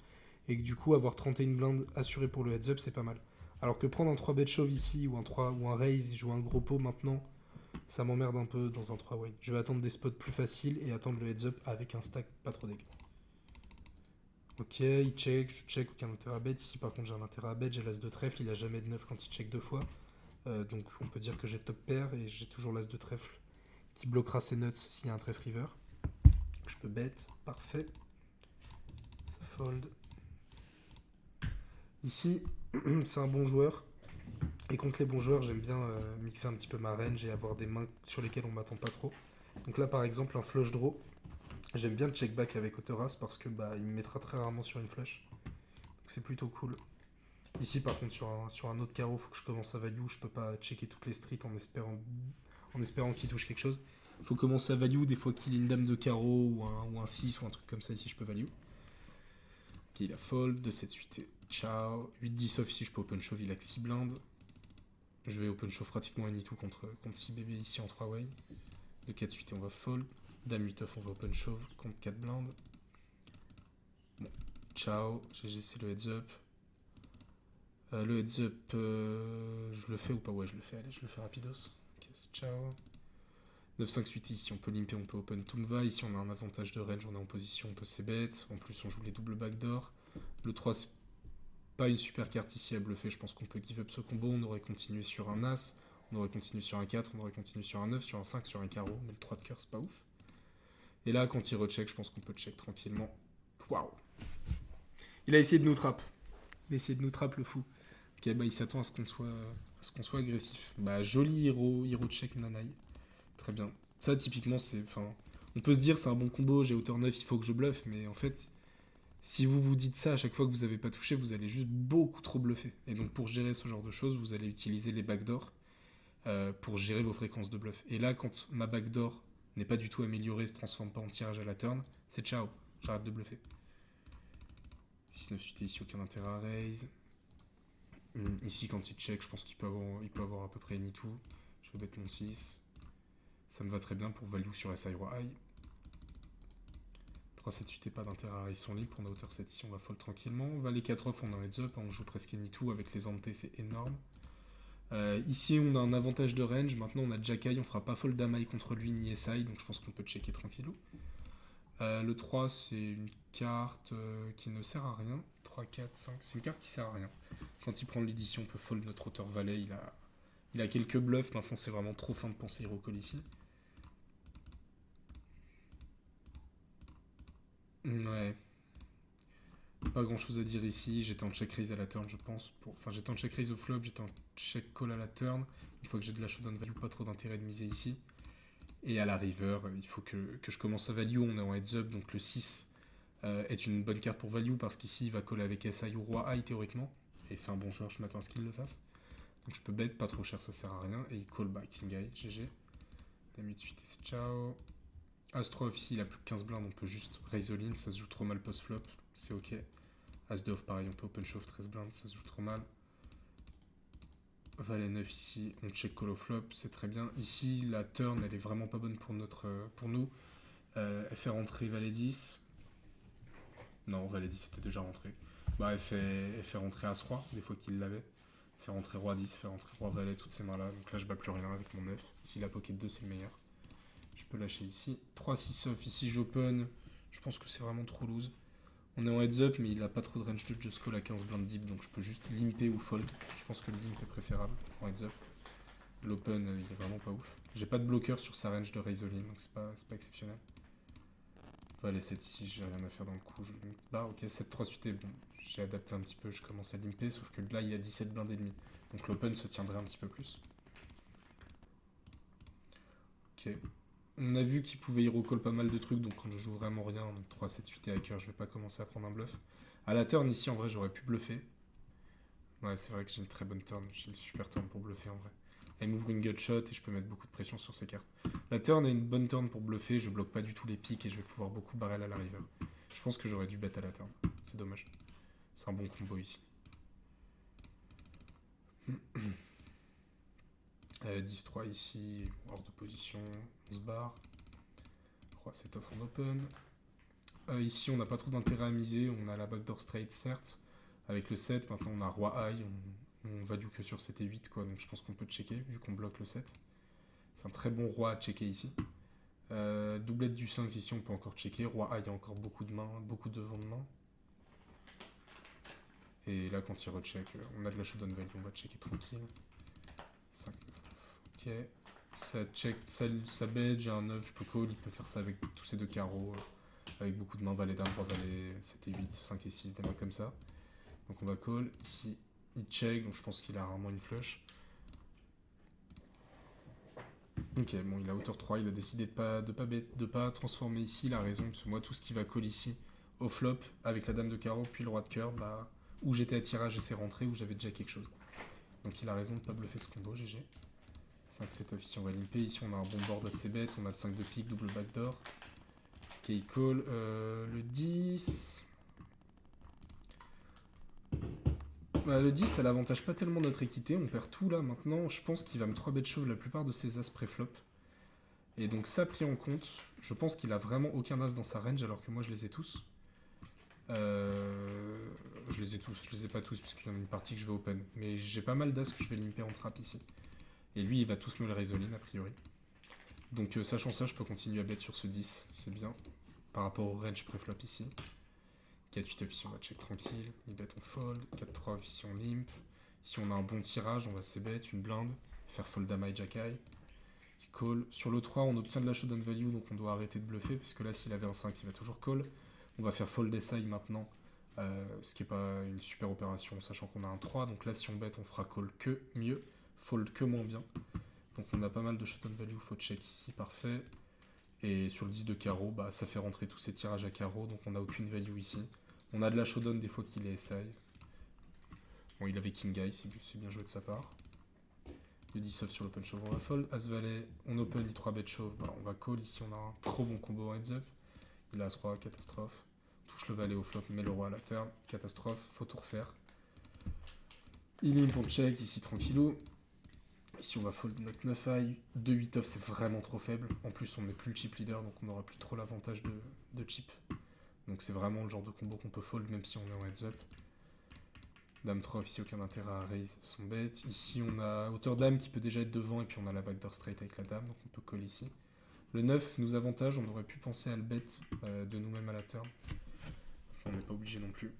Et que du coup, avoir 31 blindes assuré pour le heads up, c'est pas mal. Alors que prendre un 3 bet chauve ici, ou un raise, jouer un gros pot maintenant, ça m'emmerde un peu dans un 3-way. Je vais attendre des spots plus faciles et attendre le heads up avec un stack pas trop dégueu. Ok, il check, je check, aucun intérêt à bet. Ici par contre j'ai un intérêt à bet, j'ai l'as de trèfle, il a jamais de 9 quand il check deux fois. Donc on peut dire que j'ai top pair et j'ai toujours l'as de trèfle qui bloquera ses nuts s'il y a un trèfle river. Je peux bet, parfait. Ça fold. Ici, c'est un bon joueur. Et contre les bons joueurs, j'aime bien mixer un petit peu ma range et avoir des mains sur lesquelles on m'attend pas trop. Donc là, par exemple, un flush draw. J'aime bien le check back avec Autoras parce que bah, il me mettra très rarement sur une flush. Donc c'est plutôt cool. Ici, par contre, sur un autre carreau, il faut que je commence à value. Je peux pas checker toutes les streets en espérant qu'il touche quelque chose. Il faut commencer à value, des fois qu'il ait une dame de carreau ou un 6 ou un truc comme ça. Ici, je peux value. Ok, il a fold, 2-7-8 et ciao. 8-10 off, ici, je peux open shove, il a que 6 blindes. Je vais open shove pratiquement any tout contre 6 bébés ici en 3 way. De 4 8 et on va fold. Dame 8 off, on va open shove contre 4 blindes. Bon, ciao. GG, c'est le heads up. Le heads up, je le fais ou pas? Ouais, je le fais. Allez, je le fais rapidos. Ok, ciao. 9 5 8 ici, on peut limper, on peut open tout me va. Ici, on a un avantage de range, on est en position, on peut c-bet. En plus, on joue les doubles backdoor. Le 3, c'est pas une super carte ici à bluffer, je pense qu'on peut give up ce combo, on aurait continué sur un As, on aurait continué sur un 4, on aurait continué sur un 9, sur un 5, sur un carreau, mais le 3 de cœur c'est pas ouf. Et là quand il recheck, je pense qu'on peut check tranquillement. Waouh. Il a essayé de nous trap. Il a essayé de nous trap le fou. Ok, bah il s'attend à ce qu'on soit agressif. Bah joli hero check Nanai. Très bien. Ça typiquement c'est. Enfin. On peut se dire c'est un bon combo, j'ai hauteur 9, il faut que je bluffe, mais en fait. Si vous vous dites ça à chaque fois que vous n'avez pas touché, vous allez juste beaucoup trop bluffer. Et donc pour gérer ce genre de choses, vous allez utiliser les backdoors pour gérer vos fréquences de bluff. Et là, quand ma backdoor n'est pas du tout améliorée, se transforme pas en tirage à la turn, c'est ciao, j'arrête de bluffer. 6-9 suité ici, aucun intérêt à raise. Ici, quand il check, je pense qu'il peut avoir à peu près any tout. Je vais bet mon 6. Ça me va très bien pour value sur SI Roi High. 3-7 8 et pas d'intérêt à raise son libre. On a hauteur 7 ici, on va fold tranquillement. On va les 4 off, on a un heads up, on joue presque any tout avec les ante, c'est énorme. Ici, on a un avantage de range. Maintenant, on a Jack High, on fera pas fold d'Amai contre lui ni SI, donc je pense qu'on peut checker tranquillou. Le 3, c'est une carte qui ne sert à rien. 3, 4, 5, c'est une carte qui sert à rien. Quand il prend l'édition, on peut fold notre hauteur valet. Il a quelques bluffs. Maintenant, c'est vraiment trop fin de penser hero call ici. Ouais. Pas grand chose à dire ici. J'étais en check raise à la turn, je pense. Enfin, j'étais en check raise au flop, j'étais en check call à la turn. Une fois que j'ai de la showdown value, pas trop d'intérêt de miser ici. Et à la river, il faut que je commence à value. On est en heads up, donc le 6 est une bonne carte pour value parce qu'ici, il va call avec SI ou Roi High théoriquement. Et c'est un bon joueur, je m'attends à ce qu'il le fasse. Donc je peux bet, pas trop cher, ça sert à rien. Et il call back, King High, GG. Dame 8 suite et c'est ciao. As-3 off ici, il a plus que 15 blindes, on peut juste raise all in, ça se joue trop mal post-flop, c'est ok. As-2 off pareil, on peut open shove 13 blindes, ça se joue trop mal. Valet 9 ici, on check call au flop, c'est très bien. Ici, la turn, elle est vraiment pas bonne pour nous. Elle fait rentrer Valet 10. Non, Valet 10 était déjà rentré. Bah, elle fait rentrer As-Roi, des fois qu'il l'avait. Elle fait rentrer Roi 10, elle fait rentrer Roi Valet, toutes ces mains-là. Donc là, je bats plus rien avec mon 9. S'il a pocket 2, c'est le meilleur. Je peux lâcher ici. 3-6 off, ici j'open. Je pense que c'est vraiment trop loose. On est en heads up, mais il a pas trop de range de just call à 15 blindes deep, donc je peux juste limper ou fold. Je pense que le limp est préférable en heads up. L'open, il est vraiment pas ouf. J'ai pas de bloqueur sur sa range de raise all in, donc c'est pas exceptionnel. Valet 7 ici, j'ai rien à faire dans le coup. Je limite barre, ok, 7-3 suité, bon, j'ai adapté un petit peu, je commence à limper, sauf que là il y a 17 blindes et demi. Donc l'open se tiendrait un petit peu plus. Ok. On a vu qu'il pouvait hero call pas mal de trucs, donc quand je joue vraiment rien, donc 3-7 suité hacker, je vais pas commencer à prendre un bluff. À la turn ici, en vrai, j'aurais pu bluffer. Ouais, c'est vrai que j'ai une très bonne turn, j'ai une super turn pour bluffer en vrai. Elle m'ouvre une gutshot et je peux mettre beaucoup de pression sur ces cartes. La turn est une bonne turn pour bluffer, je bloque pas du tout les pics et je vais pouvoir beaucoup barrel à la river. Je pense que j'aurais dû bet à la turn, c'est dommage. C'est un bon combo ici. 10-3 ici, hors de position, on se barre. Roi set off en open. Ici on n'a pas trop d'intérêt à miser, on a la backdoor straight certes. Avec le 7, maintenant on a roi high, on value que sur 7 et 8 quoi, donc je pense qu'on peut checker vu qu'on bloque le 7. C'est un très bon roi à checker ici. Doublette du 5 ici, on peut encore checker. Roi high, il y a encore beaucoup de mains, beaucoup de vents de main. Et là, quand il recheck, on a de la showdown value, on va checker tranquille. 5, 9, ok. Ça check, ça bet, j'ai un 9, je peux call, il peut faire ça avec tous ces deux carreaux, avec beaucoup de mains, valet dame, roi valet, 7 et 8, 5 et 6, des mains comme ça. Donc on va call, ici il check, donc je pense qu'il a rarement une flush. Ok, bon, il a hauteur 3, il a décidé de pas transformer ici, il a raison, parce que moi, tout ce qui va call ici, au flop, avec la dame de carreau, puis le roi de cœur, bah, où j'étais à tirage et c'est rentré, où j'avais déjà quelque chose. Donc il a raison de pas bluffer ce combo, GG. 5-7 off ici, on va limper, ici on a un bon board assez bête, on a le 5 de pique, double backdoor. Ok, il call, le 10... Bah, le 10, ça l'avantage pas tellement notre équité, on perd tout là maintenant. Je pense qu'il va me 3 bet chauve la plupart de ses as pré-flop. Et donc ça pris en compte, je pense qu'il a vraiment aucun as dans sa range alors que moi je les ai tous. Je les ai tous, je les ai pas tous puisqu'il y en a une partie que je vais open. Mais j'ai pas mal d'as que je vais limper en trap ici. Et lui il va tous me le résoline a priori. Donc sachant ça, je peux continuer à bet sur ce 10, c'est bien. Par rapport au range pré-flop ici. 4-8 off ici, on va check tranquille. Il bet, on fold. 4-3 off ici, on limp. Ici, on a un bon tirage, on va c-bet, une blinde. Faire fold dame high, jack high. Il call. Sur le 3, on obtient de la showdown value, donc on doit arrêter de bluffer, puisque là, s'il avait un 5, il va toujours call. On va faire fold SI maintenant, ce qui n'est pas une super opération, sachant qu'on a un 3. Donc là, si on bet, on fera call que mieux, fold que moins bien. Donc on a pas mal de showdown value, faut check ici, parfait. Et sur le 10 de carreau, bah, ça fait rentrer tous ces tirages à carreau, donc on n'a aucune value ici. On a de la showdown des fois qu'il est SI. Bon, il avait King High, c'est bien joué de sa part. Le 10 off sur l'open shove, on va fold. As valet, on open, il 3 bet shove, bah, on va call. Ici, on a un trop bon combo en heads up. Il a As roi, catastrophe. Touche le valet au flop, met le roi à la turn. Catastrophe, faut tout refaire. Il limp, on check, ici tranquillou. Ici, on va fold notre 9 high. 2 8 off, c'est vraiment trop faible. En plus, on n'est plus le chip leader, donc on n'aura plus trop l'avantage de chip. Donc c'est vraiment le genre de combo qu'on peut fold même si on est en heads up. Dame 3 off, ici aucun intérêt à raise son bet. Ici on a hauteur dame qui peut déjà être devant et puis on a la backdoor straight avec la dame, donc on peut call ici. Le 9 nous avantage, on aurait pu penser à le bet de nous-mêmes à la turn. On n'est pas obligé non plus.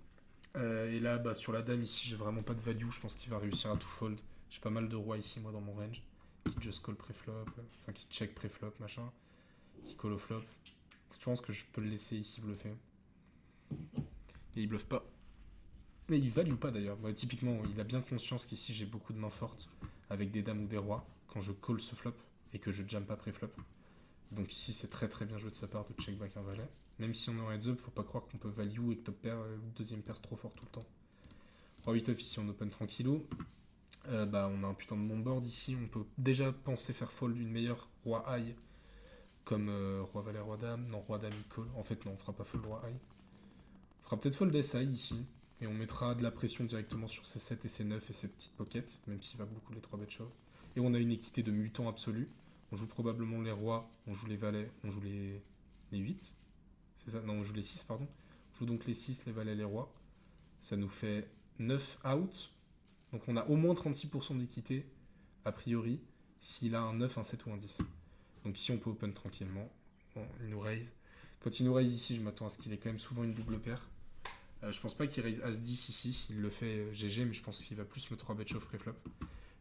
Et là bah, sur la dame ici j'ai vraiment pas de value, je pense qu'il va réussir à tout fold. J'ai pas mal de rois ici moi dans mon range. Qui just call pré-flop, enfin qui check pré-flop machin. Qui call au flop. Je pense que je peux le laisser ici bluffer. Et il bluffe pas. Mais il value pas d'ailleurs. Ouais, typiquement, il a bien conscience qu'ici j'ai beaucoup de mains fortes avec des dames ou des rois quand je call ce flop et que je jam pas pré-flop. Donc ici c'est très très bien joué de sa part de check back un valet. Même si on est en heads up, faut pas croire qu'on peut value et que top pair ou deuxième pair c'est trop fort tout le temps. Roi 8 off ici on open tranquillou. Bah on a un putain de bon board ici. On peut déjà penser faire fold une meilleure roi high comme roi valet roi dame. Non roi dame il call. En fait non on fera pas fold roi high. On fera peut-être fold SI ici, et on mettra de la pression directement sur ses 7 et ses 9 et ses petites pockets, même s'il va beaucoup les 3 bet shove. Et on a une équité de mutant absolu. On joue probablement les rois, on joue les valets, on joue les 8. C'est ça? Non, on joue les 6, pardon. On joue donc les 6, les valets, les rois. Ça nous fait 9 out. Donc on a au moins 36% d'équité, a priori, s'il a un 9, un 7 ou un 10. Donc ici on peut open tranquillement. Bon, il nous raise. Quand il nous raise ici, je m'attends à ce qu'il ait quand même souvent une double paire. Je pense pas qu'il raise As-10 ici, s'il le fait GG, mais je pense qu'il va plus me 3 bet shove pré-flop.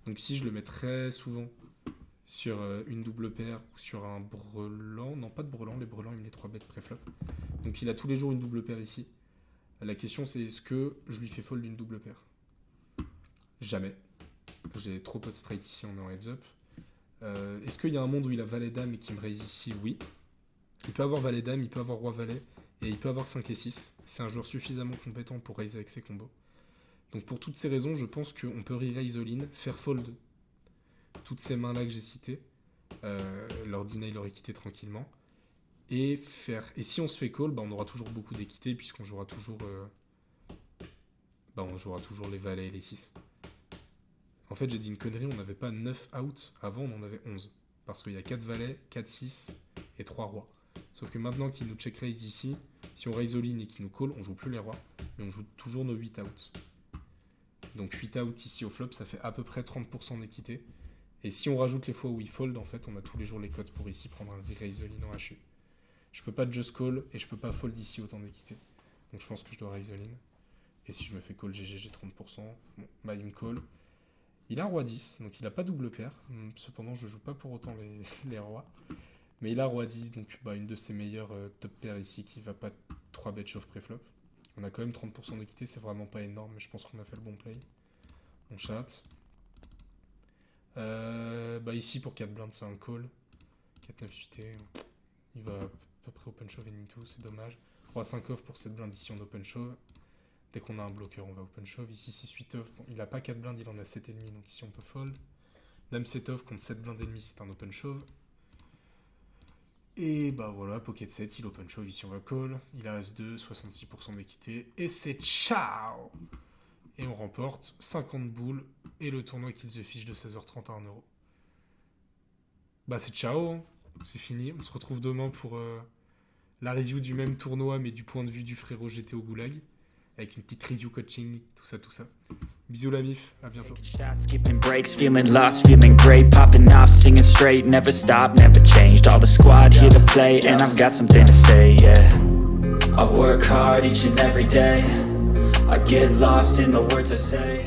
Donc ici, je le mets très souvent sur une double paire ou sur un brelan. Non, pas de brelan, les brelans, il me les 3 bêtes pré-flop. Donc il a tous les jours une double paire ici. La question c'est est-ce que je lui fais fold d'une double paire? Jamais. J'ai trop peu de straight ici, on est en heads up. Est-ce qu'il y a un monde où il a valet dame et qui me raise ici? Oui. Il peut avoir valet dame, il peut avoir roi valet et il peut avoir 5 et 6. C'est un joueur suffisamment compétent pour raise avec ses combos. Donc pour toutes ces raisons, je pense qu'on peut re-raise all-in, faire fold toutes ces mains là que j'ai citées, leur deny, leur équité tranquillement, et si on se fait call, on aura toujours beaucoup d'équité puisqu'on jouera toujours les valets et les 6. En fait j'ai dit une connerie, on n'avait pas 9 out, avant on en avait 11, parce qu'il y a 4 valets, 4 6 et 3 rois. Sauf que maintenant qu'il nous check raise ici, si on raise all-in et qu'il nous call, on joue plus les rois, mais on joue toujours nos 8 out. Donc 8 out ici au flop, ça fait à peu près 30% d'équité. Et si on rajoute les fois où il fold, en fait, on a tous les jours les cotes pour ici prendre un raise all-in en HU. Je peux pas just call et je peux pas fold ici autant d'équité. Donc je pense que je dois raise all-in. Et si je me fais call GG, j'ai 30%. Bon, il me call. Il a roi 10, donc il a pas double paire. Cependant, je joue pas pour autant les rois. Mais il a roi 10, donc une de ses meilleures top paires ici qui va pas 3 bet shove pré-flop. On a quand même 30% d'équité, c'est vraiment pas énorme, mais je pense qu'on a fait le bon play. On chatte. Ici pour 4 blindes, c'est un call. 4-9 suité. Il va à peu près open shove et ni tout, c'est dommage. Roi 5 off pour 7 blindes, ici on open shove. Dès qu'on a un bloqueur, on va open shove. Ici 6-8 off. Bon, il a pas 4 blindes, il en a 7,5, donc ici on peut fold. Dame 7 off contre 7 blindes et demi, c'est un open shove. Et voilà, pocket 7, il open shove, ici on va call. Il a As-2, 66% d'équité. Et c'est ciao! Et on remporte 50 boules et le tournoi Kill the Fish de 16h30 à 1€. C'est ciao, hein. C'est fini. On se retrouve demain pour la review du même tournoi, mais du point de vue du frérot GT au Goulag. Avec une petite review coaching, tout ça. Bisous la mif, à bientôt. Shots, skipping breaks, feeling lost, feeling great, popping off, singing straight, never stopped, never changed. All the squad here to play, and I've got something to say, yeah. I work hard each and every day. I get lost in the words I say.